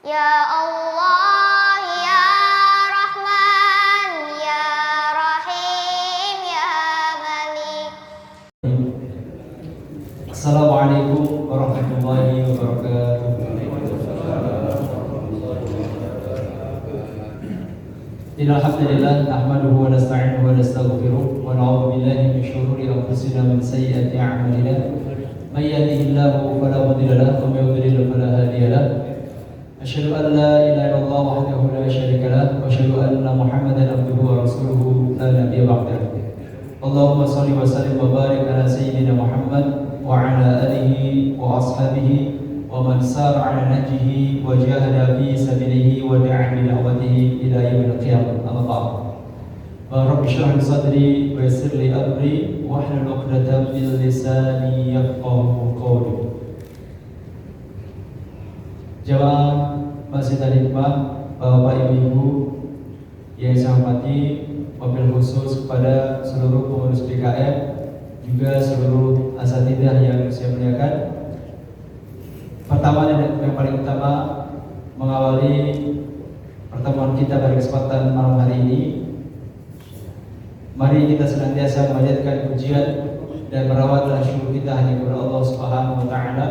Ya Allah, Ya Rahman, Ya Rahim, Ya Malik. Assalamualaikum warahmatullahi wabarakatuh. Innal hamdalillah nahmaduhu wa nasta'inuhu wa nastaghfiruh wa na'udzu billahi min shururi anfusina wa min sayyiati a'malina. May yahdihillahu fala mudilla lahu wa may yudlil fala hadiya lahu. Asyhadu an la ilaha illallah wahdahu la syarika lahu wa asyhadu anna Muhammadan abduhu wa rasuluhu la nabiyya ba'dahu. Allahumma shalli wa sallim wa barik ala sayyidina Muhammad wa ala alihi wa ashabihi wa man sara ala nahjihi wa jahada fi sabilihi wa da'a bi da'watihi ila yaumil qiyamah. Amma ba'd. Rabbi shrah li sadri wa yassir li amri wa hlul 'uqdatam min lisani yafqahu qawli. Jamaah Masjid Al-Hikmah, Bapak Ibu yang saya hormati, wabil khusus kepada seluruh pengurus DKM, juga seluruh asatidzah yang saya muliakan. Pertama dan yang paling utama, mengawali pertemuan kita pada kesempatan malam hari ini, mari kita senantiasa memanjatkan pujian dan merawat syukur kita hanya kepada Allah Subhanahu wa taala,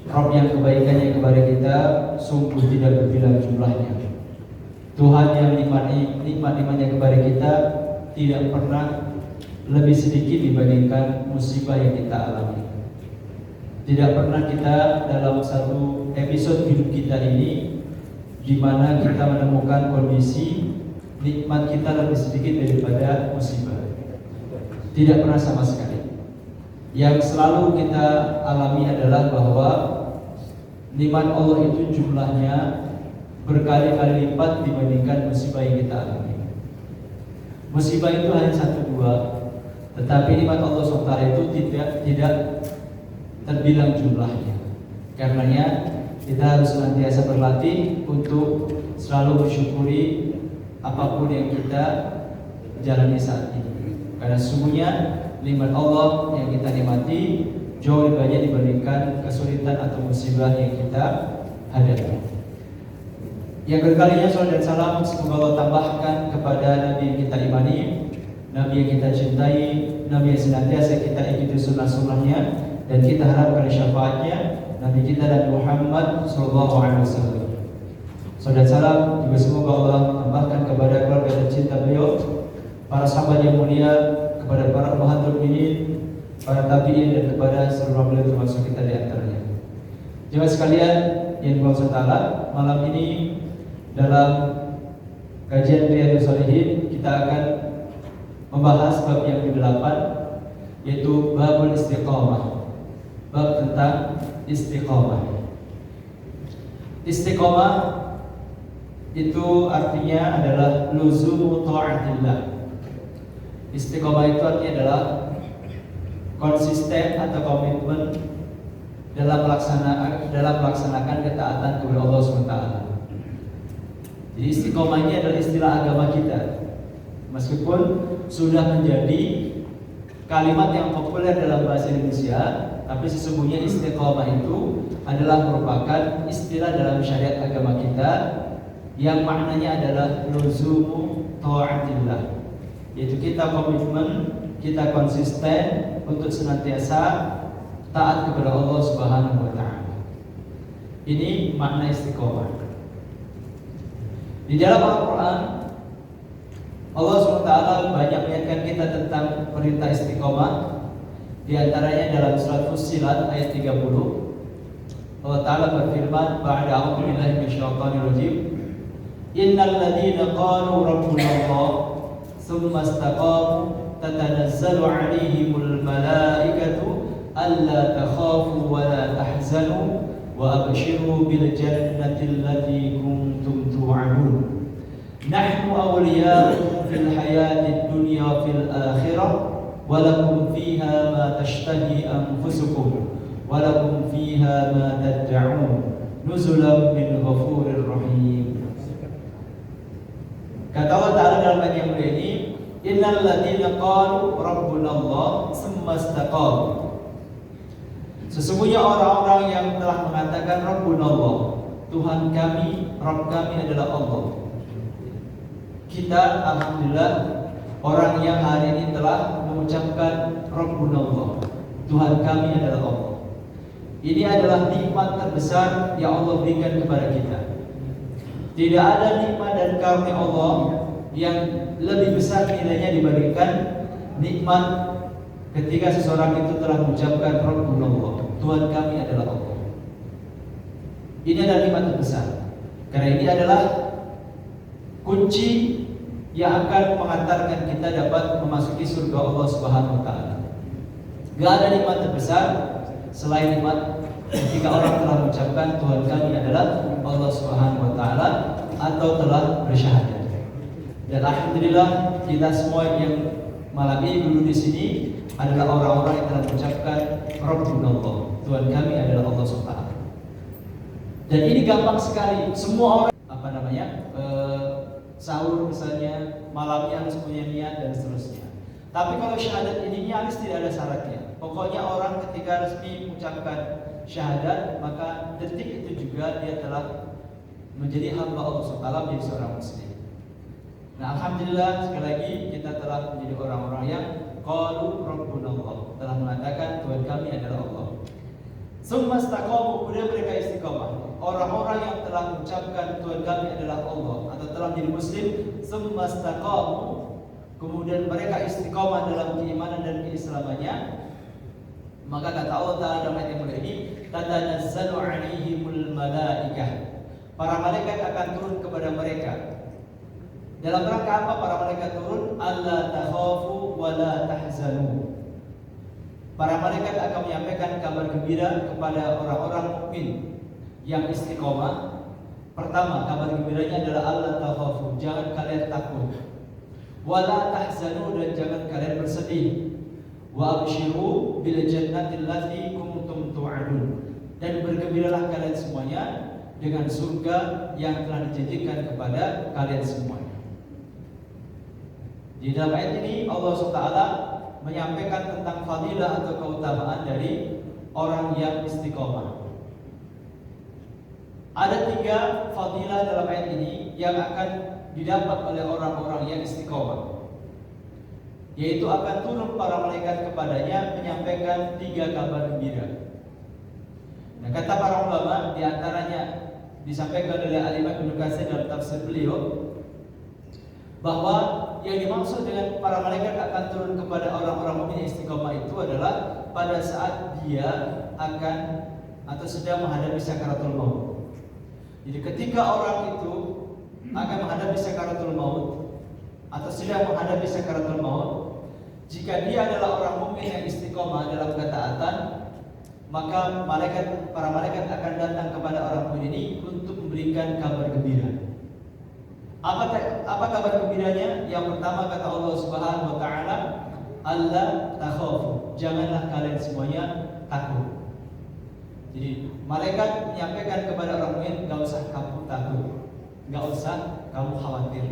Rabb yang kebaikannya kepada kita sungguh tidak terbilang jumlahnya. Tuhan yang nikmat-nikmatnya kepada kita tidak pernah lebih sedikit dibandingkan musibah yang kita alami. Tidak pernah kita dalam satu episode hidup kita ini di mana kita menemukan kondisi nikmat kita lebih sedikit daripada musibah. Tidak pernah sama sekali. Yang selalu kita alami adalah bahwa nikmat Allah itu jumlahnya berkali-kali lipat dibandingkan musibah yang kita alami. Musibah itu hanya satu dua, tetapi nikmat Allah SWT itu tidak terbilang jumlahnya. Karenanya kita harus senantiasa berlatih untuk selalu bersyukuri apapun yang kita jalani saat ini. Karena sesungguhnya nikmat Allah yang kita nikmati jauh lebih banyak dibandingkan kesulitan atau musibah yang kita hadapi. Yang berkalinya salam dan salam semoga Allah tambahkan kepada Nabi yang kita imani, Nabi yang kita cintai, Nabi yang senantiasa kita ikuti sunnah-sunnahnya dan kita harapkan syafaatnya, Nabi kita Nabi Muhammad SAW. Salam dan salam juga semoga Allah tambahkan kepada keluarga tercinta beliau, para sahabat yang mulia, kepada para ummahatul mukminin, para tabi'in dan kepada seluruh beliau termasuk kita di antaranya. Jemaah sekalian yang Allah Taala, malam ini dalam kajian Riyadhus Shalihin kita akan membahas bab yang ke-8, yaitu babul istiqamah. Bab tentang istiqamah. Istiqamah itu artinya adalah luzumu ta'atillah. Istiqamah itu artinya adalah konsisten atau komitmen dalam melaksanakan ketaatan kepada Allah SWT. Jadi istiqamah ini adalah istilah agama kita. Meskipun sudah menjadi kalimat yang populer dalam bahasa Indonesia, tapi sesungguhnya istiqamah itu adalah merupakan istilah dalam syariat agama kita yang maknanya adalah luzumu ta'atillah, yaitu kita komitmen, kita konsisten untuk senantiasa taat kepada Allah Subhanahu wa taala. Ini makna istiqamah. Di dalam Al-Qur'an Allah SWT banyak mengingatkan kita tentang perintah istiqamah. Di antaranya dalam surat Fussilat ayat 30, Allah Ta'ala berfirman, ba'da a'udzu billahi minasyaitonir rajim, innal ladzina qalu rabbuna Allah tsumma istaqamu tatanazzalu 'alaihimul malaikatu alla takhafu wa la tahzanu wa abshiru bil jannati allati kuntum tu'adun. Nahnu awliya'ukum fil hayatid dunya fil akhirah wa lakum fiha ma tashtahi anfusukum wa lakum fiha ma tad'un nuzulan min ghafurir rahim. Kata Allah Ta'ala dalam ayat yang mulia ini, innal ladzina qalu rabbuna Allah tsumma istaqamu. Sesungguhnya orang-orang yang telah mengatakan Rabbuna Allah, Tuhan kami, Rabb kami adalah Allah. Kita alhamdulillah orang yang hari ini telah mengucapkan Rabbunallah, Tuhan kami adalah Allah. Ini adalah nikmat terbesar yang Allah berikan kepada kita. Tidak ada nikmat dan karunia Allah yang lebih besar nilainya dibandingkan nikmat ketika seseorang itu telah mengucapkan Rabbunallah, Tuhan kami adalah Allah. Ini adalah nikmat terbesar. Karena ini adalah kunci yang akan mengantarkan kita dapat memasuki surga Allah Subhanahu wa taala. Gak ada nikmat terbesar selain nikmat ketika orang telah mengucapkan Tuhan kami adalah Allah Subhanahu wa taala atau telah bersyahadat. Dan alhamdulillah kita semua yang malam ini duduk di sini adalah orang-orang yang telah mengucapkan Rabbunallah, Tuhan kami adalah Allah Subhanahu wa taala. Dan ini gampang sekali, semua orang sahur misalnya, malamnya harus punya niat dan seterusnya. Tapi kalau syahadat ini nyaris tidak ada syaratnya. Pokoknya orang ketika resmi mengucapkan syahadat, maka detik itu juga dia telah menjadi hamba Allah SWT, menjadi seorang muslim. Nah alhamdulillah sekali lagi kita telah menjadi orang-orang yang qalu Rabbunallah, telah mengatakan Tuhan kami adalah Allah. Summa istaqamu, kemudian mereka istiqamah. Orang-orang yang telah mengucapkan Tuhan kami adalah Allah atau telah menjadi muslim, summa istaqamu, kemudian mereka istiqamah dalam keimanan dan keislamannya, maka kata Allah Ta'ala dalam ayat yang mulia ini, tatanazzalu 'alaihimul malaikah, para malaikat akan turun kepada mereka. Dalam rangka apa para malaikat turun? Alla takhafu wa la tahzanu. Para malaikat akan menyampaikan kabar gembira kepada orang-orang mukmin yang istiqomah. Pertama, kabar gembiranya adalah alla takhafu, jangan kalian takut. Wa la tahzanu, dan jangan kalian bersedih. Wa abshiru bil jannati allati kuntum tu'adun, dan bergembiralah kalian semuanya dengan surga yang telah dijanjikan kepada kalian semuanya. Di dalam ayat ini Allah SWT menyampaikan tentang fadilah atau keutamaan dari orang yang istiqomah. Ada 3 fadilah dalam ayat ini yang akan didapat oleh orang-orang yang istiqomah, yaitu akan turun para malaikat kepadanya menyampaikan 3 kabar gembira. Nah, kata para ulama, diantaranya disampaikan oleh Al-Imam Ibnu Katsir dalam tafsir beliau, bahwa yang dimaksud dengan para malaikat akan turun kepada orang-orang mukmin istiqomah itu adalah pada saat dia akan atau sedang menghadapi sakaratul maut. Jadi ketika orang itu akan menghadapi sakaratul maut atau sedang menghadapi sakaratul maut, jika dia adalah orang mukmin yang istiqomah dalam ketaatan, maka para malaikat akan datang kepada orang mukmin ini untuk memberikan kabar gembira. Apa kabar gembiranya? Yang pertama kata Allah Subhanahu wa taala, alla takhafu, janganlah kalian semuanya takut. Jadi malaikat menyampaikan kepada orang mukmin, enggak usah kamu takut, enggak usah kamu khawatir.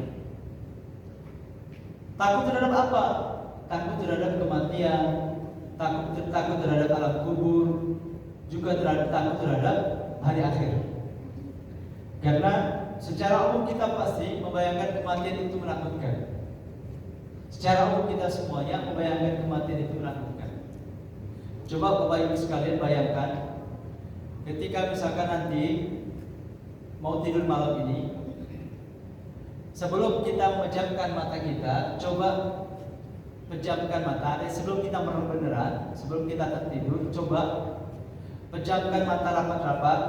Takut terhadap apa? Takut terhadap kematian, takut terhadap alam kubur, juga takut terhadap hari akhir. Karena secara umum kita pasti membayangkan kematian itu menakutkan. Secara umum kita semuanya membayangkan kematian itu menakutkan. Coba Bapak Ibu sekalian bayangkan, ketika misalkan nanti mau tidur malam ini, sebelum kita memejamkan mata kita, coba pejamkan mata. Sebelum kita merem beneran, sebelum kita tertidur, coba pejamkan mata rapat-rapat.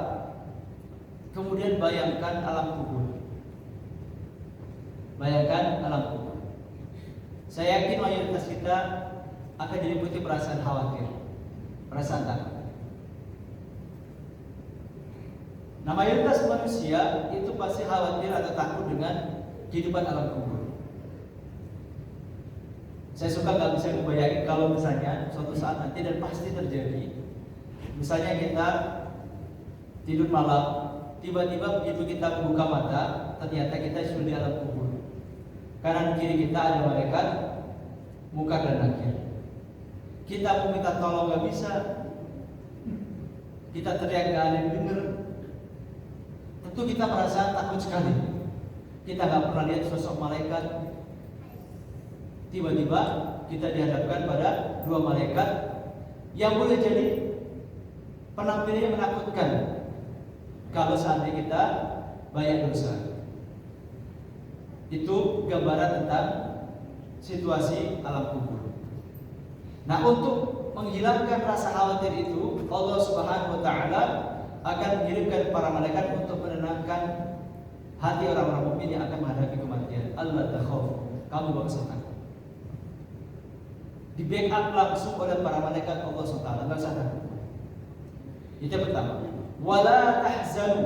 Kemudian bayangkan alam kubur. Bayangkan alam kubur. Saya yakin mayoritas kita akan diliputi perasaan khawatir, perasaan takut. Nah, mayoritas manusia itu pasti khawatir atau takut dengan kehidupan alam kubur. Saya suka nggak bisa membayangkan kalau misalnya suatu saat nanti, dan pasti terjadi, misalnya kita tidur malam, tiba-tiba begitu kita membuka mata, ternyata kita sudah di alam kubur. Kanan kiri kita ada malaikat, muka dan nakir. Kita mau minta tolong nggak bisa, kita teriak nggak ada yang dengar. tentu kita merasa takut sekali. Kita nggak pernah lihat sosok malaikat. Tiba-tiba kita dihadapkan pada dua malaikat yang boleh jadi penampilannya menakutkan kalau seandainya kita banyak dosa. Itu gambaran tentang situasi alam kubur. Nah, untuk menghilangkan rasa khawatir itu, Allah Subhanahu wa taala akan mengirimkan para malaikat untuk menenangkan hati orang-orang mukmin yang akan menghadapi kematian. Allah takhaf, kamu gak usah takut. Di backup langsung oleh para malaikat Allah Subhanahu wa taala, gak usah takut. Itu yang pertama. Wala tahzanu,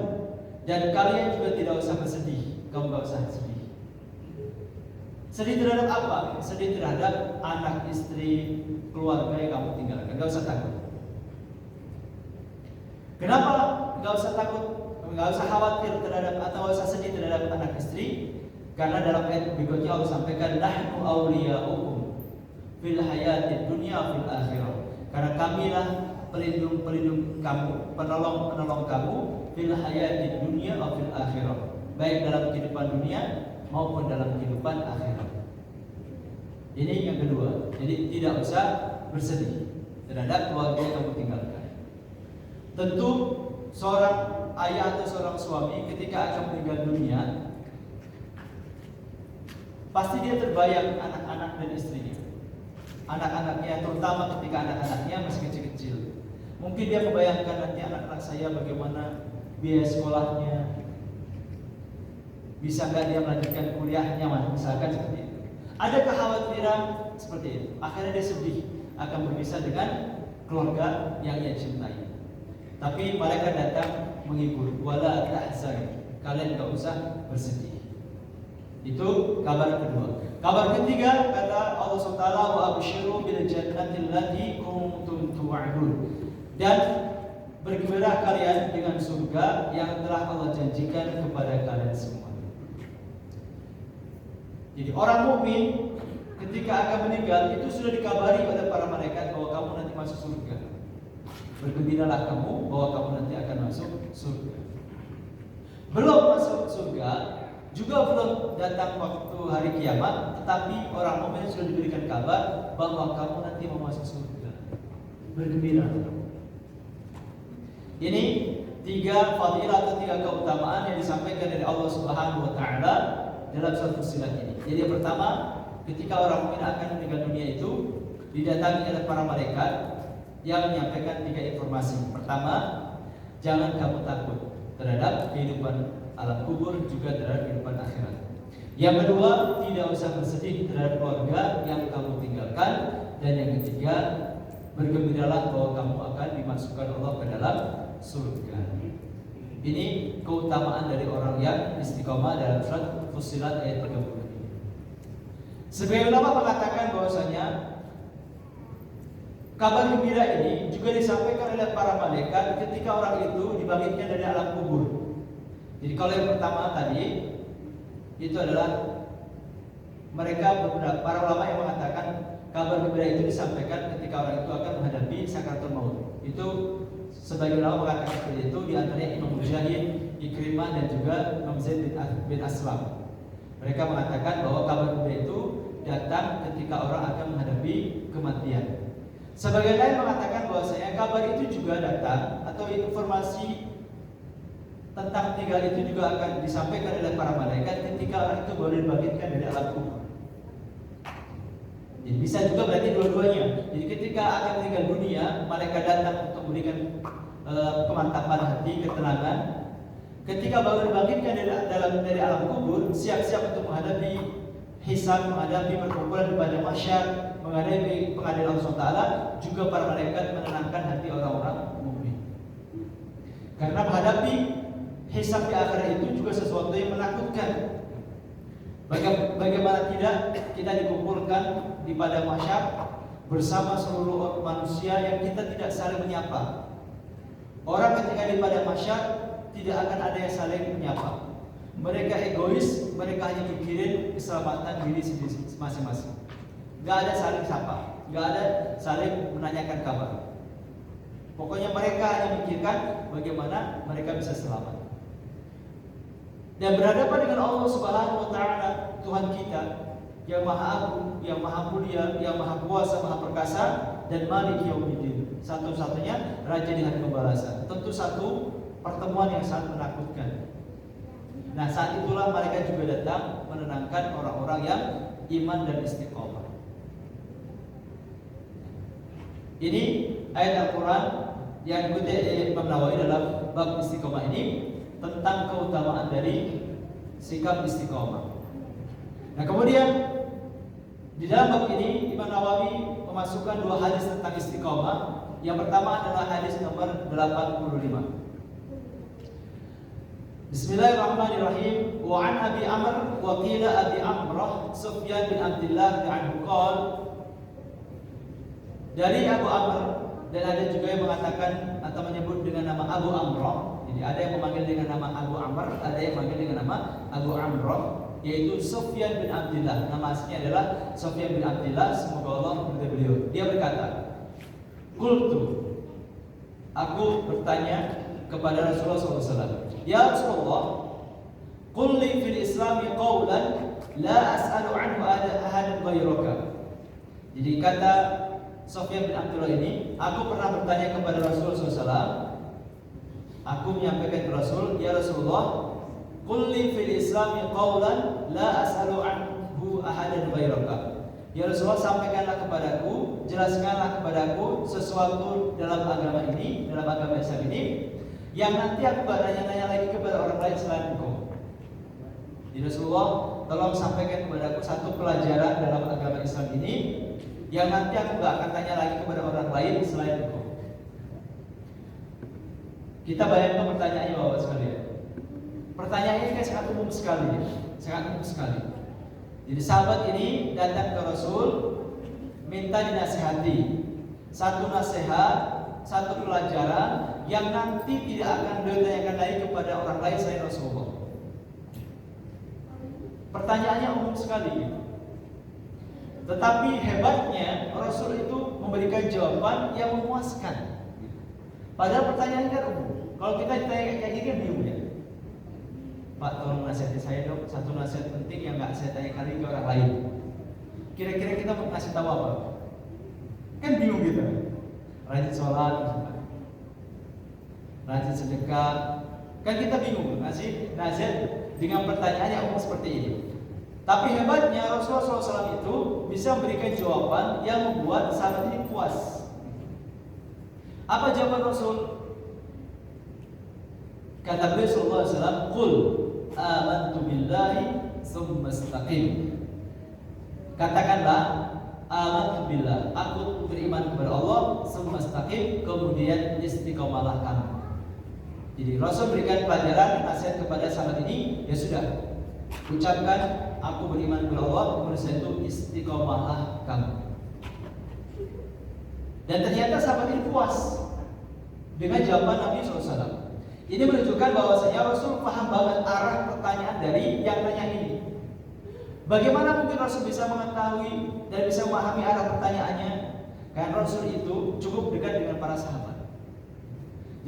dan kalian juga tidak usah bersedih. Kamu gak usah sedih. Sedih terhadap apa? Sedih terhadap anak, istri, keluarga yang kamu tinggalkan. Gak usah takut. Kenapa gak usah takut? Gak usah khawatir terhadap atau gak usah sedih terhadap anak istri? Karena dalam ayat berikutnya Allah sampaikan, nahnu awliya'ukum fil hayatid dunya fil akhirah. Karena kamilah pelindung kamu, penolong kamu fil hayatid dunya fil akhirah. Baik dalam kehidupan dunia maupun dalam kehidupan akhirat. Ini yang kedua. Jadi tidak usah bersedih terhadap keluarga yang kamu tinggalkan. Tentu seorang ayah atau seorang suami ketika akan meninggal dunia, pasti dia terbayang anak-anak dan istrinya. Anak-anaknya, terutama ketika anak-anaknya masih kecil-kecil. Mungkin dia membayangkan nanti anak-anak saya bagaimana biaya sekolahnya, bisa nggak dia melanjutkan kuliahnya, misalkan seperti itu. Ada kekhawatiran seperti itu. Akhirnya dia sedih akan berpisah dengan keluarga yang ia cintai. Tapi mereka datang menghibur. Wala tahzan, kalian nggak usah bersedih. Itu kabar kedua. Kabar ketiga kata Allah SWT, wa abshiru bil jannati allati kuntum tu'adun. Dan bergembira kalian dengan surga yang telah Allah janjikan kepada kalian semua. Jadi orang mukmin ketika akan meninggal itu sudah dikabari oleh para malaikat bahwa kamu nanti masuk surga. Bergembiralah kamu bahwa kamu nanti akan masuk surga. Belum masuk surga, juga belum datang waktu hari kiamat, tetapi orang mukmin sudah diberikan kabar bahwa kamu nanti mau masuk surga. Bergembira. Ini tiga fadilah atau tiga keutamaan yang disampaikan dari Allah Subhanahu wa taala dalam surat Fussilat ini. Jadi yang pertama, ketika orang mukmin akan meninggal dunia itu didatangi oleh para malaikat yang menyampaikan tiga informasi. Pertama, jangan kamu takut terhadap kehidupan alam kubur, juga terhadap kehidupan akhirat. Yang kedua, tidak usah bersedih terhadap keluarga yang kamu tinggalkan. Dan yang ketiga, bergembiralah bahwa kamu akan dimasukkan Allah ke dalam surga. Ini keutamaan dari orang yang istiqomah dalam surat Fussilat ayat 30. Sebagian ulama mengatakan bahwasanya kabar gembira ini juga disampaikan oleh para malaikat ketika orang itu dibangkitkan dari alam kubur. Jadi kalau yang pertama tadi itu adalah mereka, para ulama yang mengatakan kabar gembira itu disampaikan ketika orang itu akan menghadapi sakaratul maut. Itu sebagian ulama mengatakan seperti itu, di antaranya Imam Mujahid, Ikrimah dan juga Imam Zaid bin Aslam. Mereka mengatakan bahwa kabar gembira itu datang ketika orang akan menghadapi kematian. Sebagian lain mengatakan bahwasanya kabar itu juga datang atau informasi tentang tinggal itu juga akan disampaikan oleh para malaikat ketika orang itu baru dibangkitkan dari alam kubur. Jadi bisa juga berarti dua-duanya. Jadi ketika akan meninggal dunia, malaikat datang untuk memberikan kemantapan hati, ketenangan. Ketika baru dibangkitkan dari alam kubur, siap-siap untuk menghadapi hisab, menghadapi perkumpulan di padang mahsyar, menghadapi pengadilan Allah SWT, juga para malaikat menenangkan hati orang-orang mukmin. Karena menghadapi hisab di akhirat itu juga sesuatu yang menakutkan. Bagaimana tidak kita dikumpulkan di padang mahsyar bersama seluruh manusia yang kita tidak saling menyapa. Orang ketika di padang mahsyar tidak akan ada yang saling menyapa. Mereka egois, mereka hanya mikirin keselamatan diri sendiri masing-masing. Gak ada saling sapa, gak ada saling menanyakan kabar. Pokoknya mereka hanya mikirkan bagaimana mereka bisa selamat. dan berhadapan dengan Allah Subhanahu wa taala, Tuhan kita yang Maha Agung, yang Maha Mulia, yang Maha Kuasa, Maha Perkasa, dan Malik Yaumiddin, satu-satunya Raja di hari pembalasan. Tentu satu pertemuan yang sangat menakutkan. Nah, saat itulah mereka juga datang menenangkan orang-orang yang iman dan istiqomah. Ini ayat Al-Quran yang dikutip Imam Nawawi dalam bab istiqomah ini tentang keutamaan dari sikap istiqomah. Nah, kemudian di dalam bab ini Imam Nawawi memasukkan dua hadis tentang istiqomah. Yang pertama adalah hadis nomor 85. Bismillahirrahmanirrahim. Wa an Abi Amr wa qila Abi Amrah Sufyan bin Abdullah anhu qala, dari Abu Amr, dan ada juga yang mengatakan atau menyebut dengan nama Abu Amrah. Jadi ada yang memanggil dengan nama Abu Amr, ada yang memanggil dengan nama Abu Amrah, yaitu Sufyan bin Abdullah. Nama aslinya adalah Sufyan bin Abdullah, semoga Allah meridai beliau. Dia berkata, "Qultu," aku bertanya kepada Rasulullah SAW, "Ya Rasulullah, qul li fil Islami qawlan la as'alu anhu ahadan ghairaka." Jadi kata Sufyan bin Abdullah ini, aku pernah bertanya kepada Rasulullah SAW. Aku menyampaikan ke Rasul, "Ya Rasulullah, qul li fil Islami qawlan la as'alu anhu ahadan ghairaka." Ya Rasulullah, sampaikanlah kepadaku, jelaskanlah kepadaku sesuatu dalam agama ini, dalam agama Islam ini, yang nanti aku gak tanya-tanya lagi kepada orang lain selain engkau. Jadi Rasulullah, tolong sampaikan kepadaku satu pelajaran dalam agama Islam ini yang nanti aku gak akan tanya lagi kepada orang lain selain engkau. Kita bayangkan pertanyaannya Bapak sekalian. Pertanyaan ini kan sangat umum sekali, sangat umum sekali. Jadi sahabat ini datang ke Rasul, minta dinasihati. Satu nasihat, satu pelajaran yang nanti tidak akan ditanyakan lagi kepada orang lain selain Rasulullah. Pertanyaannya umum sekali. Tetapi hebatnya Rasul itu memberikan jawaban yang memuaskan. Padahal pertanyaan kan umum. Kalau kita ditanya kayak gini bingung ya. "Pak, tolong nasihati saya dong, satu nasihat penting yang nggak saya tanya kali ke orang lain." Kira-kira kita mau ngasih tahu apa? Kan bingung gitu. Rajin sholat, rajin sedekah. Kan kita bingung ngasih nasihat dengan pertanyaan yang umum seperti ini. Tapi hebatnya Rasulullah SAW itu bisa memberikan jawaban yang membuat sahabat ini puas. Apa jawaban Rasul? Kata beliau sallallahu alaihi wasallam, "Qul amantu billahi tsumma istaqim." Katakanlah, amantu billah, aku beriman kepada Allah, tsumma istaqim, kemudian istiqomahlah kamu. Jadi Rasul berikan pelajaran nasihat kepada sahabat ini, ya sudah, ucapkan aku beriman kepada Allah, kemudian setelah itu istiqomahlah kamu. Dan ternyata sahabat ini puas dengan jawaban Nabi SAW. Ini menunjukkan bahwasanya Rasul paham banget arah pertanyaan dari yang tanya ini. Bagaimana mungkin Rasul bisa mengetahui dan bisa memahami arah pertanyaannya? Karena Rasul itu cukup dekat dengan para sahabat.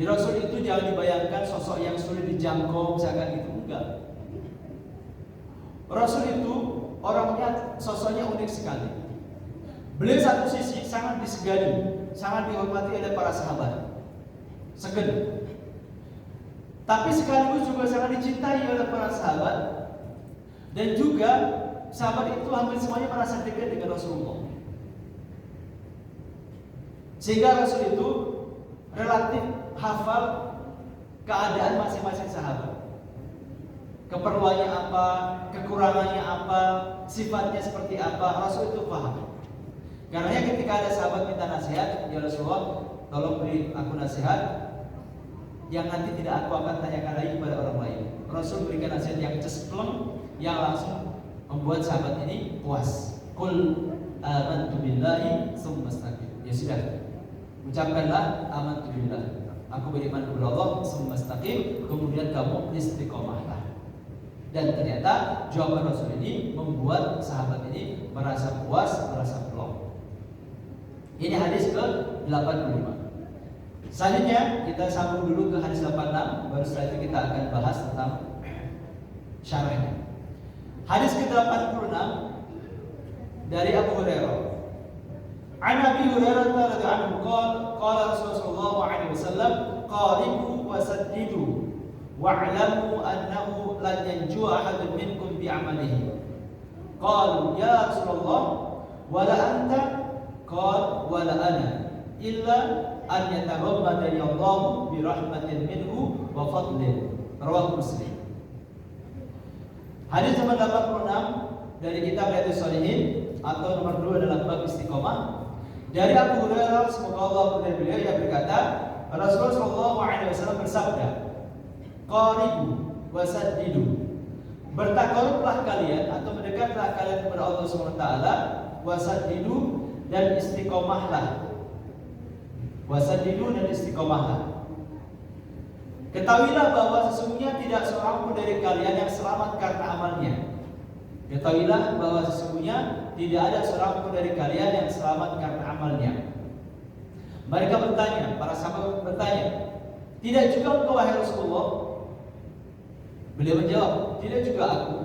Jadi Rasul itu jangan dibayangkan sosok yang sulit dijangkau misalkan gitu, enggak. Rasul itu orangnya, sosoknya unik sekali. Beliau satu sisi sangat disegani, sangat dihormati oleh para sahabat, segen. Tapi sekaligus juga sangat dicintai oleh para sahabat. Dan juga sahabat itu hampir semuanya merasa dekat dengan Rasulullah. Sehingga Rasul itu relatif hafal keadaan masing-masing sahabat. Keperluannya apa, kekurangannya apa, sifatnya seperti apa, Rasul itu paham. Karena ketika ada sahabat minta nasihat, "Ya Rasulullah, tolong beri aku nasihat yang nanti tidak aku akan tanyakan lagi kepada orang lain." Rasul berikan nasihat yang cespleng, yang langsung membuat sahabat ini puas. "Qul amantu billahi tsumma istaqim." Ya sudah, ucapkanlah amantu billah, aku beriman kepada Allah, tsumma istaqim, kemudian kamu istiqomahlah. Dan ternyata jawaban Rasul ini membuat sahabat ini merasa puas, merasa plong. Ini hadis ke-85. Selanjutnya kita sambung dulu ke hadis 86, baru setelah itu kita akan bahas tentang syarahnya. Hadis ke-86 dari Abu Hurairah. An Abi Hurairah radhiyallahu anhu qala Rasulullah sallallahu alaihi wasallam qaribu wa saddidu wa'lamu annahu lan yanju'a ahadun minkum bi'amalihi. Qalu ya Rasulullah wala anta qala wala ana illa an yataghammadani Allah bi rahmatin minhu wa fadlin. Rawahu Muslim. Hadis nomor 86 dari kitab Riyadhus Shalihin atau nomor 2 dalam bab istiqomah dari Abu Hurairah, semoga Allah meridai beliau, yang berkata Rasulullah sallallahu alaihi wasallam bersabda, qaribu wasaddidu, bertakarublah kalian atau mendekatlah kalian kepada Allah Subhanahu wa taala, wasaddidu dan istiqomahlah. Wasaddidu dan istiqomahlah. Ketahuilah bahwa sesungguhnya tidak seorang pun dari kalian yang selamat karena amalnya. Ketahuilah bahwa sesungguhnya tidak ada seorang pun dari kalian yang selamat karena amalnya. Mereka bertanya, para sahabat bertanya, tidak juga engkau wahai Rasulullah? Beliau menjawab, tidak juga aku,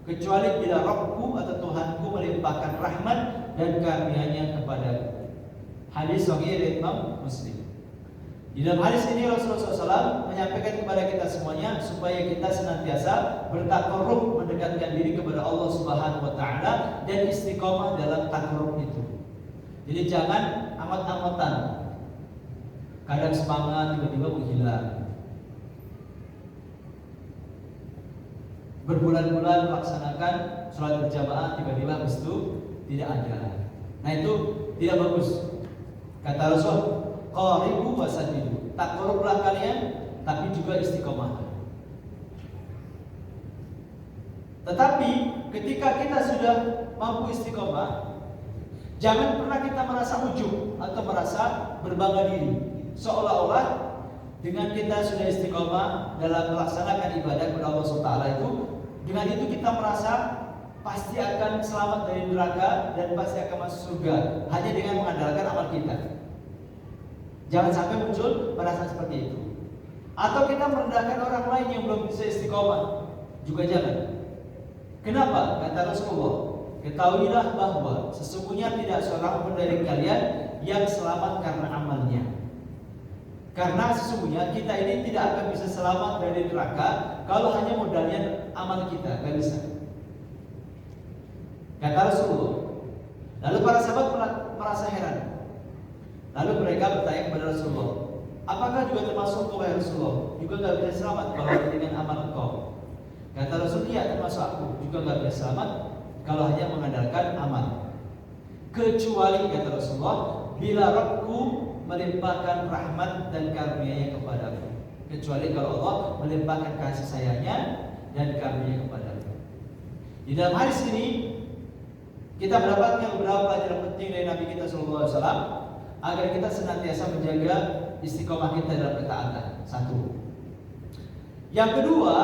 kecuali bila Rabbku atau Tuhanku melimpahkan rahmat dan karunia-Nya kepadaku. Hadis sahih Imam Muslim. Di dalam hadis ini Rasulullah SAW menyampaikan kepada kita semuanya supaya kita senantiasa bertakarrub, mendekatkan diri kepada Allah Subhanahu wa taala dan istiqomah dalam takarrub itu. Jadi jangan amat-amatan. Kadang semangat tiba-tiba menghilang. Berbulan-bulan melaksanakan sholat berjamaah tiba-tiba habis itu tidak ada. Nah itu tidak bagus. Kata Rasul, qaribu wasaddidu, takarrublah kalian tapi juga istiqomah. Tetapi ketika kita sudah mampu istiqomah, jangan pernah kita merasa ujub atau merasa berbangga diri, seolah-olah dengan kita sudah istiqomah dalam melaksanakan ibadah kepada Allah SWT itu, dengan itu kita merasa pasti akan selamat dari neraka dan pasti akan masuk surga hanya dengan mengandalkan amal kita. Jangan sampai muncul perasaan seperti itu. Atau kita merendahkan orang lain yang belum bisa istiqomah, juga jangan. Kenapa? Kata Rasulullah, ketahuilah bahwa sesungguhnya tidak seorang pun dari kalian yang selamat karena amalnya. Karena sesungguhnya kita ini tidak akan bisa selamat dari neraka kalau hanya modalnya amal kita, gak bisa. Kata Rasulullah. Lalu para sahabat merasa heran. Lalu mereka bertanya kepada Rasulullah, apakah juga termasuk engkau wahai Rasulullah? Juga gak bisa selamat kalau dengan amal engkau? Kata Rasul, iya termasuk aku, juga gak bisa selamat kalau hanya mengandalkan amal. Kecuali kata Rasulullah, bila Rabbku melimpahkan rahmat dan karunia-Nya kepadaku. Kecuali kalau Allah melimpahkan kasih sayangnya dan karunia kepadaku. Di dalam hadis ini kita mendapatkan beberapa pelajaran penting dari Nabi kita SAW agar kita senantiasa menjaga istiqomah kita dalam ketaatan. Satu. Yang kedua,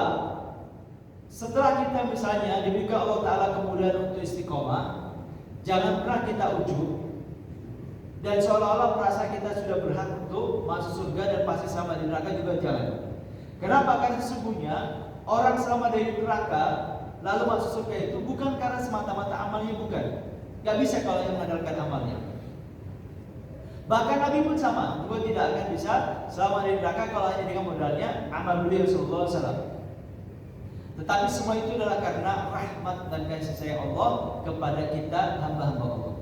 setelah kita misalnya diberikan Allah Ta'ala kemudahan untuk istiqomah, jangan pernah kita ujub dan seolah-olah merasa kita sudah berhak untuk masuk surga dan pasti sama di neraka, juga jangan. Kenapa? Karena sesungguhnya orang selama dari neraka lalu masuk surga itu bukan karena semata-mata amalnya, bukan. Gak bisa kalau yang mengandalkan amalnya. Bahkan Nabi pun sama, juga tidak akan bisa selama dari neraka kalau hanya dengan modalnya amal beliau Rasulullah SAW. Tetapi semua itu adalah karena rahmat dan kasih sayang Allah kepada kita hamba-hamba Allah.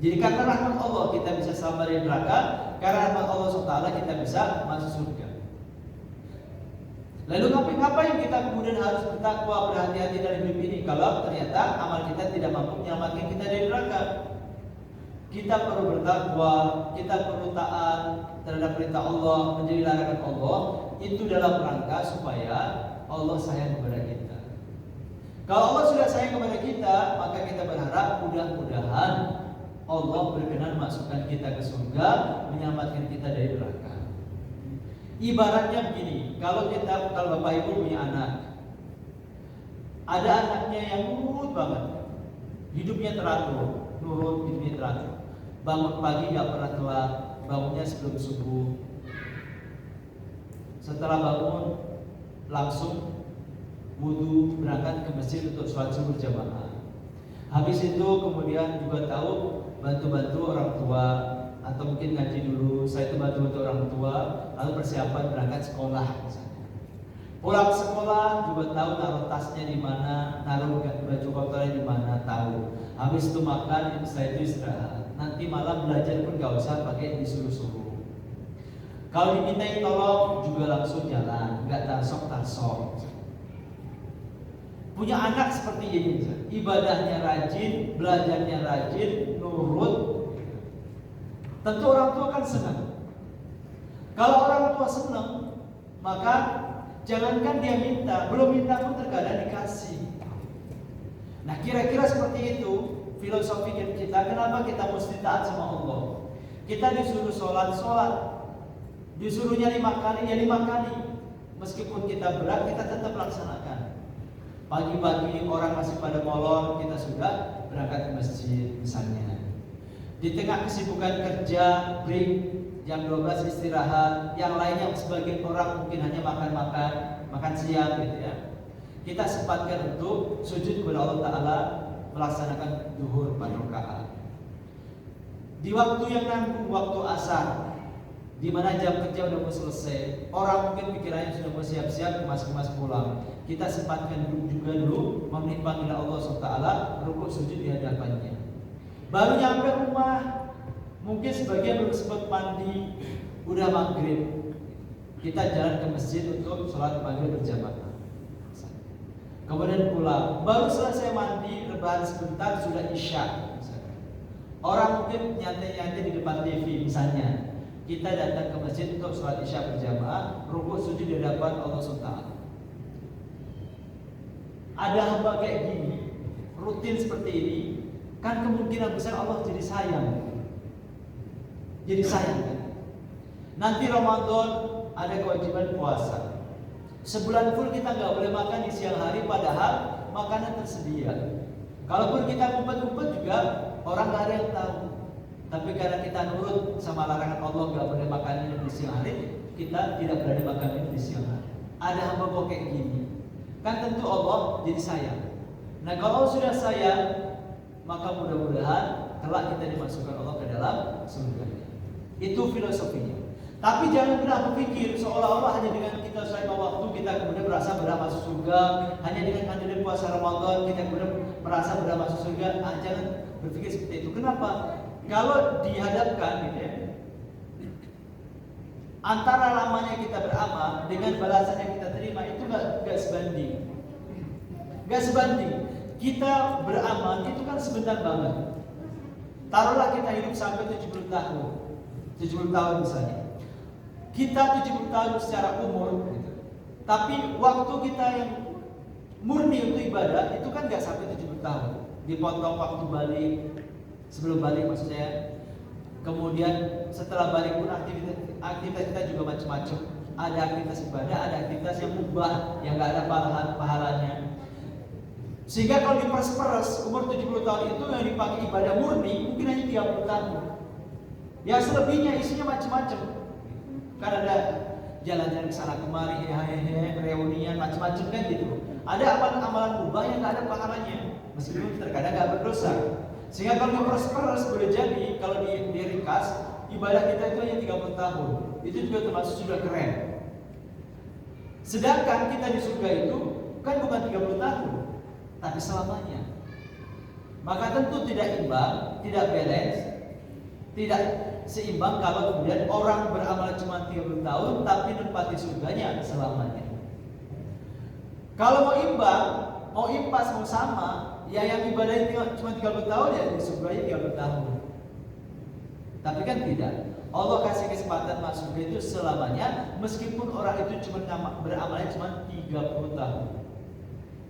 Jadi karena rahmat Allah kita bisa selamat dari neraka, karena rahmat Allah SWT kita bisa masuk surga. Lalu apa yang kita kemudian harus bertakwa, berhati-hati dalam hidup ini kalau ternyata amal kita tidak mampu menyelamatkan kita dari neraka? Kita perlu bertakwa, kita perlu taat terhadap perintah Allah, menjadi larangan Allah, itu dalam rangka supaya Allah sayang kepada kita. Kalau Allah sudah sayang kepada kita, maka kita berharap mudah-mudahan Allah berkenan masukkan kita ke surga, menyelamatkan kita dari neraka. Ibaratnya begini, kalau Bapak Ibu punya anak, ada anaknya yang nurut banget, hidupnya teratur, hidupnya teratur. Bangun pagi gak pernah telat, bangunnya sebelum subuh. Setelah bangun langsung wudu, berangkat ke masjid untuk sholat subuh jamaah. Habis itu kemudian juga tahu bantu-bantu orang tua, atau mungkin ngaji dulu, saya itu bantu-bantu orang tua, lalu persiapan berangkat sekolah misalnya. Pulang sekolah juga tahu naruh tasnya di mana, naruh baju kotornya di mana, tahu. Habis itu makan, setelah itu istirahat. Nanti malam belajar pun gak usah pakai disuruh-suruh. Kalau dimintai tolong juga langsung jalan, nggak tarsok-tarsok. Punya anak seperti ini, ibadahnya rajin, belajarnya rajin, nurut, tentu orang tua kan senang. Kalau orang tua senang, maka jangankan dia minta, belum minta pun terkadang dikasih. Nah, kira-kira seperti itu filosofi kita. Kenapa kita mesti taat sama Allah? Kita disuruh sholat, disuruh ya 5 kali. Meskipun kita berat, kita tetap laksanakan. Pagi-pagi orang masih pada molor, kita sudah berangkat ke masjid misalnya. Di tengah kesibukan kerja, break, jam 12 istirahat. Yang lainnya sebagian orang mungkin hanya makan siang gitu ya. Kita sempatkan untuk sujud kepada Allah Ta'ala, melaksanakan zuhur 4 rakaat. Di waktu yang nanggung, waktu asar, di mana jam kerja udah mau selesai, orang mungkin pikirannya sudah mau siap-siap kemas-kemas pulang. Kita sempatkan dulu memanggil Allah SWT, rukuk sujud di hadapannya. Baru nyampe rumah, mungkin sebagian belum sempat mandi, udah maghrib. Kita jalan ke masjid untuk sholat maghrib berjamaah. Kemudian pulang, baru selesai mandi, rebahan sebentar, sudah isya. Orang mungkin nyantai-nyantai di depan TV misalnya. Kita datang ke masjid untuk sholat isya berjamaah, rukuk sujud di hadapan Allah SWT. Ada hamba kayak gini, rutin seperti ini, kan kemungkinan besar Allah jadi sayang. Jadi sayang kan? Nanti Ramadan ada kewajiban puasa. Sebulan full kita nggak boleh makan di siang hari, padahal makanan tersedia. Kalaupun kita ngumpet-ngumpet juga orang nggak ada yang tahu. Tapi karena kita nurut sama larangan Allah nggak boleh makan ini di siang hari, kita tidak berani makan ini di siang hari. Ada hamba kok kayak gini, kan tentu Allah jadi sayang. Nah kalau sudah sayang, maka mudah-mudahan kelak kita dimasukkan Allah ke dalam surga. Itu filosofinya. Tapi jangan pernah berpikir seolah-olah hanya dengan kita selama waktu kita kemudian merasa berhak masuk surga. Hanya dengan menjalani puasa Ramadan kita kemudian merasa berhak masuk surga. Jangan berpikir seperti itu. Kenapa? Kalau dihadapkan gitu ya, antara lamanya kita beramal dengan balasan yang kita terima itu gak sebanding. Gak sebanding. Kita beramal itu kan sebentar banget. Taruhlah kita hidup sampai 70 tahun. 70 tahun misalnya. Kita 70 tahun secara umur gitu. Tapi waktu kita yang murni untuk ibadah itu kan gak sampai 70 tahun. Dipotong waktu balik, sebelum balik maksud saya. Kemudian setelah balik pun aktivitas kita juga macam-macam. Ada aktivitas ibadah, ada aktivitas yang mubah, yang gak ada pahalanya. Sehingga kalau diperes-peres umur 70 tahun itu yang dipakai ibadah murni mungkin hanya 30 tahun. Ya selebihnya isinya macam-macam. Kan ada jalan-jalan ke sana kemari, reunian macam-macam kan gitu. Ada amalan-amalan mubah yang nggak ada pahalanya, meskipun terkadang nggak berdosa. Sehingga kalau diperes-peres boleh jadi kalau diringkas ibadah kita itu hanya 30 tahun. Itu juga termasuk sudah keren. Sedangkan kita di surga itu kan bukan 30 tahun, tapi selamanya. Maka tentu tidak imbang, tidak balance, tidak seimbang kalau kemudian orang beramal cuma 30 tahun tapi menempati surganya selamanya. Kalau mau imbang, mau impas, mau sama, ya yang ibadahnya cuma 30 tahun ya di surganya 30 tahun. Tapi kan tidak. Allah kasih kesempatan masuk surga itu selamanya, meskipun orang itu cuma beramalnya cuma 30 tahun.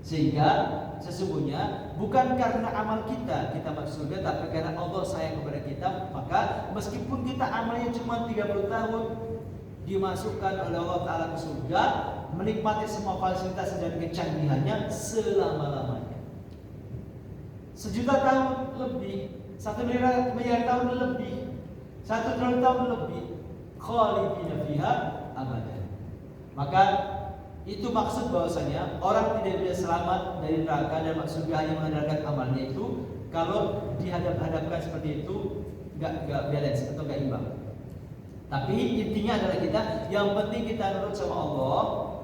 Sehingga sesungguhnya bukan karena amal kita masuk surga, tapi karena Allah sayang kepada kita. Maka meskipun kita amalnya cuma 30 tahun, dimasukkan oleh Allah Ta'ala ke surga, menikmati semua fasilitas dan kecanggihannya selama-lamanya. 1 juta tahun lebih, 1 miliar tahun lebih, 1 triliun tahun lebih, khalidina fiha abadan. Maka Itu maksud bahwasanya orang tidak bisa selamat dari neraka dan maksudnya hanya mengandalkan amalnya itu kalau dihadap-hadapkan seperti itu nggak balance atau nggak imbang. Tapi intinya adalah kita yang penting kita nurut sama Allah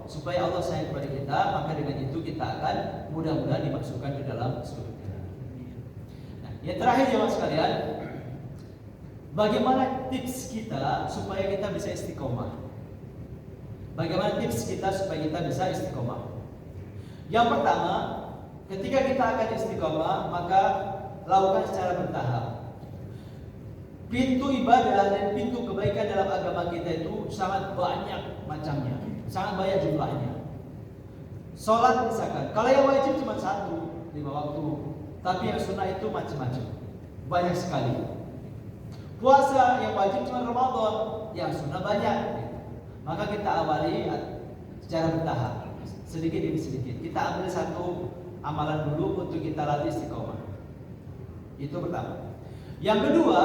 supaya Allah sayang kepada kita, maka dengan itu kita akan mudah-mudahan dimasukkan ke dalam surga. Nah, yang terakhir jemaah sekalian, bagaimana tips kita supaya kita bisa istiqomah? Bagaimana tips kita supaya kita bisa istiqomah? Yang pertama, ketika kita akan istiqomah, maka lakukan secara bertahap. Pintu ibadah dan pintu kebaikan dalam agama kita itu sangat banyak macamnya, sangat banyak jumlahnya. Sholat misalkan, kalau yang wajib cuma 1, 5 waktu, tapi yang sunnah itu macam-macam, banyak sekali. Puasa yang wajib cuma Ramadan, yang sunnah banyak. Maka kita awali secara bertahap, sedikit demi sedikit. Kita ambil satu amalan dulu untuk kita latih istiqomah. Itu pertama. Yang kedua,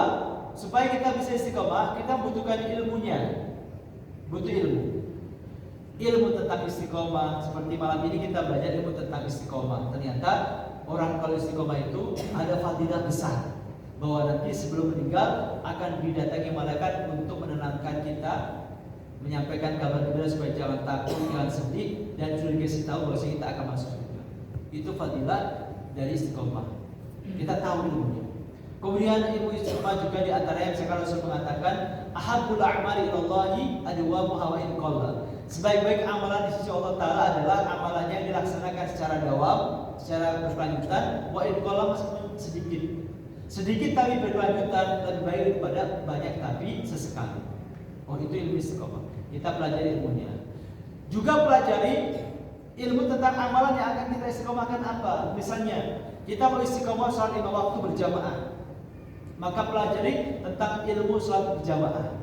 supaya kita bisa istiqomah, kita butuhkan ilmunya. Butuh ilmu. Ilmu tentang istiqomah. Seperti malam ini kita belajar ilmu tentang istiqomah. Ternyata orang kalau istiqomah itu ada fadilah besar, bahwa nanti sebelum meninggal akan didatangi malaikat untuk menenangkan kita, menyampaikan kabar gembira supaya jangan takut, jangan sedih, dan sudah dikasih tahu bahwa kita akan masuk surga. Itu fadilah dari istiqomah. Kita tahu ilmunya. Kemudian ilmu istiqomah juga di antaranya sekarang Rasul mengatakan, ahabbul a'mali ilallahi adwamuha wa in qalla. Sebaik-baik amalan di sisi Allah Taala adalah amalannya yang dilaksanakan secara dawam, secara berkelanjutan, wa in qalla meskipun sedikit. Sedikit tapi berkelanjutan lebih baik daripada banyak tapi sesekali. Oh, itu ilmu istiqomah. Kita pelajari ilmunya. Juga pelajari ilmu tentang amalan yang akan kita istiqomahkan apa. Misalnya, kita mau istiqomah sholat 5 waktu berjamaah, maka pelajari tentang ilmu sholat berjamaah,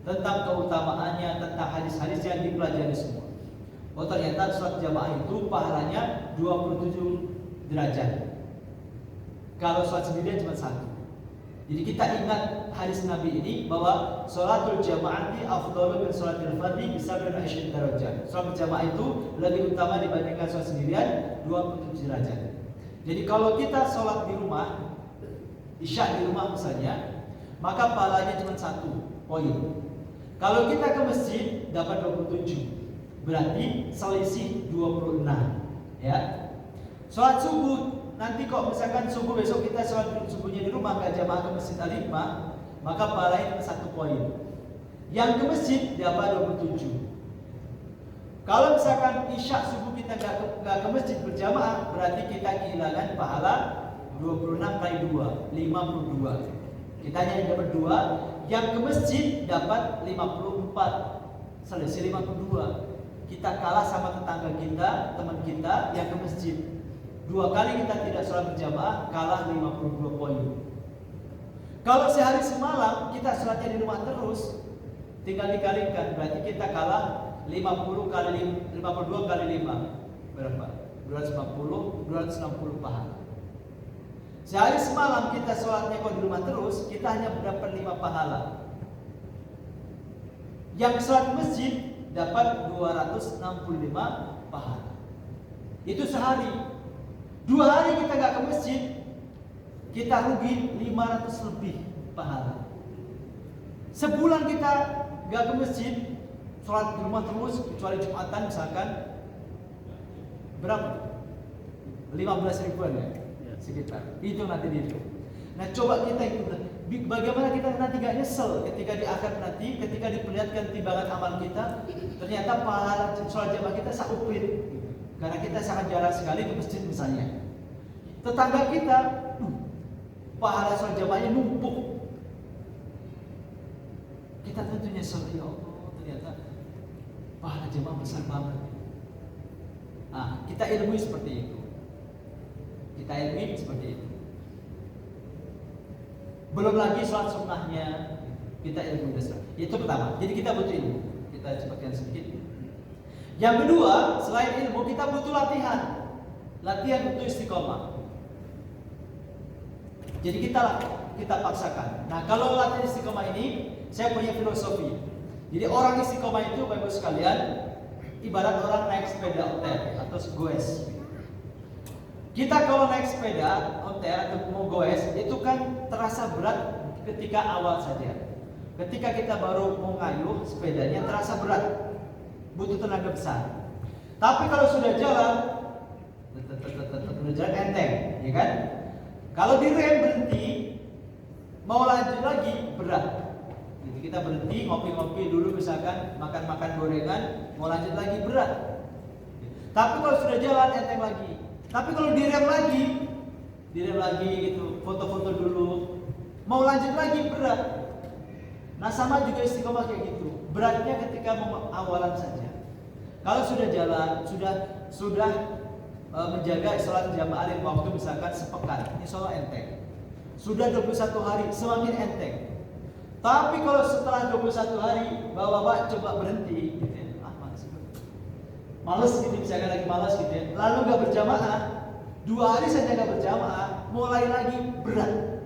tentang keutamaannya, tentang hadis-hadis yang dipelajari semua. Oh, ternyata sholat jamaah itu pahalanya 27 derajat. Kalau sholat sendirian cuma 1. Jadi kita ingat hadis Nabi ini bahwa sholatul jamaati afdalu min sholatil fardhi bisab'in wa 20 darajat. Sholat berjamaah itu lebih utama dibandingkan sholat sendirian 27 derajat. Jadi kalau kita sholat di rumah, isya di rumah misalnya, maka pahalanya cuma 1 poin. Kalau kita ke masjid dapat 27, berarti selisih 26. Ya. Sholat subuh, nanti kok misalkan subuh besok kita sholat subuhnya di rumah, nggak jamaah ke masjid Al-Hikmah, maka pahalanya 1 poin. Yang ke masjid dapat 27. Kalau misalkan isya subuh kita nggak ke masjid berjamaah, berarti kita kehilangan pahala 26 kali 2, 52. Kita hanya dapat 2, yang ke masjid dapat 54, selisih 52. Kita kalah sama tetangga kita, teman kita yang ke masjid. 2 kali kita tidak sholat berjamaah, kalah 52 poin. Kalau sehari semalam kita sholatnya di rumah terus, tinggal dikalikan, berarti kita kalah 52 kali 5 berapa? 260 pahala. Sehari semalam kita sholatnya kalau di rumah terus, kita hanya mendapat 5 pahala. Yang sholat di masjid dapat 265 pahala. Itu sehari. 2 hari kita nggak ke masjid, kita rugi 500 lebih pahala. Sebulan kita nggak ke masjid, sholat di rumah terus, kecuali Jumatan misalkan, berapa? 15 ribuan ya? Sekitar. Itu nanti itu. Nah, coba kita ikutan. Bagaimana kita nanti gak nyesel ketika di akhir nanti, ketika diperlihatkan timbangan amal kita, ternyata pahala sholat jamaah kita sauprit. Karena kita sangat jarang sekali ke masjid misalnya. Tetangga kita, pahala sholat jamaahnya numpuk. Kita tentu nyesel, ya Allah, ternyata pahala jamaah besar banget. Nah, kita ilmui seperti itu. Kita ilmui seperti itu. Belum lagi sholat sunnahnya, kita ilmu dasar. Itu pertama. Jadi kita butuh ilmu. Kita cepatkan sedikit. Yang kedua, selain ilmu kita butuh latihan. Latihan untuk istiqomah. Jadi kita paksakan. Nah, kalau latihan istiqomah ini, saya punya filosofi. Jadi orang istiqomah itu, Bapak-Ibu sekalian, ibarat orang naik sepeda ontel atau goes. Kita kalau naik sepeda ontel atau mau goes itu kan terasa berat ketika awal saja. Ketika kita baru mau ngayuh sepedanya terasa berat, butuh tenaga besar. Tapi kalau sudah jalan enteng, ya kan? Kalau direm berhenti, mau lanjut lagi berat. Jadi kita berhenti ngopi-ngopi dulu, misalkan makan-makan gorengan, mau lanjut lagi berat. Tapi kalau sudah jalan enteng lagi. Tapi kalau direm lagi gitu, foto-foto dulu, mau lanjut lagi berat. Nah sama juga istiqomah kayak gitu. Beratnya ketika awalan saja. Kalau sudah jalan, sudah menjaga sholat jamaah lima waktu misalkan sepekan, insya Allah enteng. Sudah 21 hari, semakin enteng. Tapi kalau setelah 21 hari, bapak-bapak coba berhenti, gitu ya. Males gitu, misalkan lagi malas gitu ya. Lalu gak berjamaah, 2 hari saja gak berjamaah, mulai lagi berat.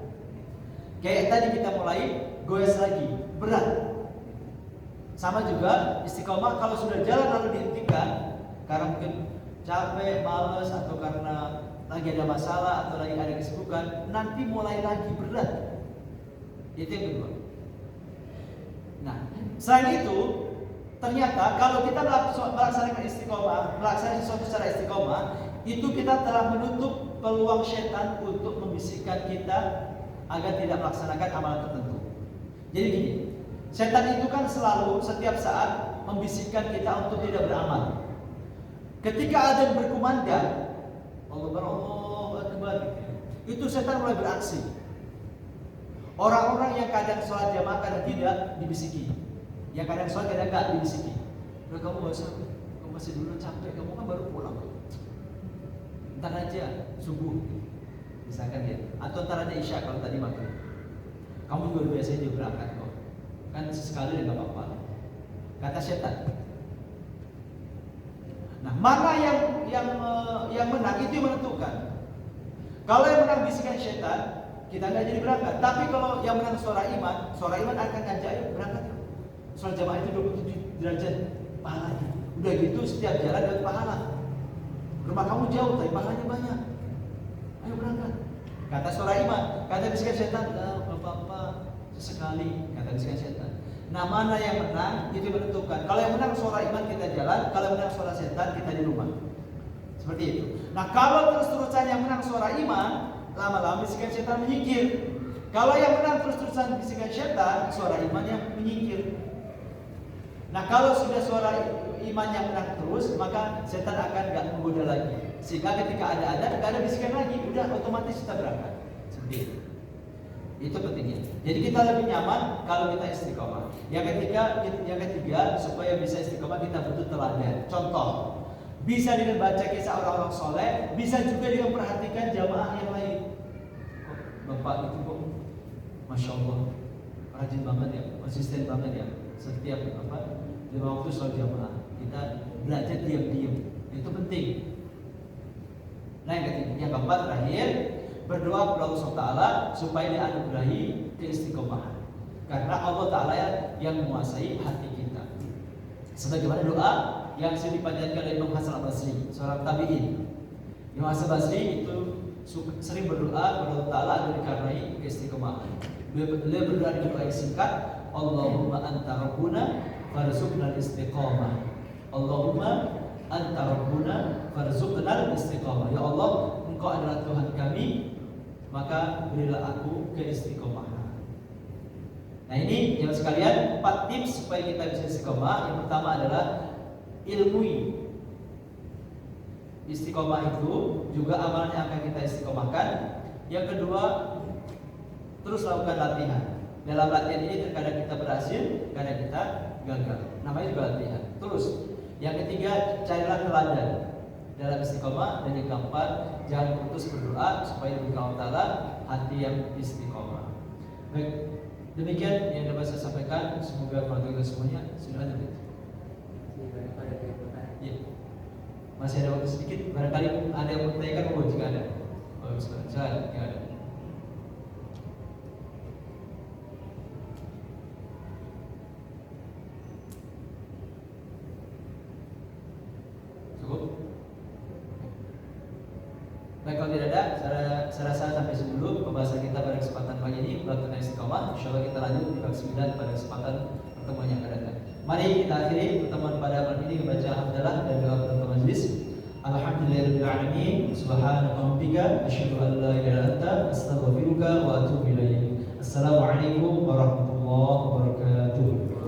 Kayak tadi kita mulai goes lagi, berat. Sama juga istiqomah kalau sudah jalan lalu dihentikan karena mungkin capek, males atau karena lagi ada masalah atau lagi ada kesibukan, nanti mulai lagi berat. Itu yang kedua. Nah, selain itu ternyata kalau kita melaksanakan istiqomah, melaksanakan sesuatu secara istiqomah, itu kita telah menutup peluang setan untuk membisikkan kita agar tidak melaksanakan amalan tertentu. Jadi gini, setan itu kan selalu setiap saat membisikkan kita untuk tidak beramal. Ketika adzan berkumandang, Allahu Akbar, itu setan mulai beraksi. Orang-orang yang kadang sholat jamaah kadang tidak dibisiki, yang kadang sholat kadang enggak dibisiki. Udah kamu gak usah, kamu masih dulu capek, kamu kan baru pulang. Ntar aja subuh, misalkan ya, atau ntar aja isya kalau tadi maghrib. Kamu juga biasanya juga berangkat kok, kan sesekali ya nggak apa-apa. Kata setan. Nah, mana yang menang itu yang menentukan. Kalau yang menang bisikan setan, kita nggak jadi berangkat. Tapi kalau yang menang suara iman akan ngajak ayo berangkat. Sholat jamaah itu 27 derajat pahalanya. Udah gitu setiap jalan dapat pahala. Rumah kamu jauh tapi pahalanya banyak. Ayo berangkat. Kata suara iman, kata bisikan setan, nggak apa-apa sesekali. Kata bisikan setan. Nah, mana yang menang itu menentukan. Kalau yang menang suara iman kita jalan, kalau yang menang suara setan kita di rumah. Seperti itu. Nah, kalau terus-terusan yang menang suara iman, lama-lama bisikan setan menyingkir. Kalau yang menang terus-terusan bisikan setan, suara iman yang menyingkir. Nah, kalau sudah suara iman yang menang terus, maka setan akan gak menggoda lagi. Sehingga ketika ada adzan, gak ada bisikan lagi, udah otomatis kita berangkat. Seperti itu. Itu pentingnya. Jadi kita lebih nyaman kalau kita istiqomah. Yang ketiga, supaya bisa istiqomah kita butuh teladan. Contoh, bisa dengan baca kisah orang-orang soleh, bisa juga dengan perhatikan jamaah yang lain. Bapak itu kok, masya Allah, rajin banget ya, konsisten banget ya. Setiap lima waktu sholat jamaah, kita belajar diam-diam. Itu penting. Nah, yang keempat terakhir, berdoa kepada Allah Taala supaya dianugerahi keistiqomahan. Karena Allah Taala yang menguasai hati kita. Sebagaimana doa yang sering dipanjatkan oleh Imam Hasan Al-Basri, seorang tabi'in. Imam Hasan Al-Basri itu sering berdoa kepada Allah Taala agar dikaruniai keistiqomahan. Beliau berdoa dengan doa yang singkat, Allahumma anta rabbuna farzuqna al-istiqamah. Allahumma anta rabbuna farzuqna al-istiqamah. Ya Allah, Engkau adalah Tuhan kami, maka berilah aku keistiqomahan. Nah, ini yang sekalian 4 tips supaya kita bisa istiqomah. Yang pertama adalah ilmui. Istiqomah itu juga amalan yang akan kita istiqomahkan. Yang kedua, terus lakukan latihan. Dalam latihan ini terkadang kita berhasil, kadang kita gagal. Namanya juga latihan. Terus, yang ketiga, carilah teladan dalam istiqomah. Dan yang keempat, jangan putus berdoa supaya diberikan Allah Ta'ala hati yang istiqomah. Baik, demikian yang dapat saya sampaikan. Semoga bermanfaat semuanya. Sudah ada. Ya. Masih ada waktu sedikit. Barangkali ada yang mau bertanyakan, jika ada. Oh, silakan, yang ada. Baik, kalau tidak ada, saya rasa sampai sebelum pembahasan kita pada kesempatan pagi ini Belakangan Istiqomah. Insyaallah kita lanjut di bab 9 pada kesempatan pertemuan yang akan datang. Mari kita akhiri pertemuan pada malam ini membaca hamdalah dan doa penutup majelis. Alhamdulillahirabbil alamin, subhanaka rabbika asyhadu an la ilaha illa anta astaghfiruka wa atubu ilaik. Assalamualaikum warahmatullahi wabarakatuh.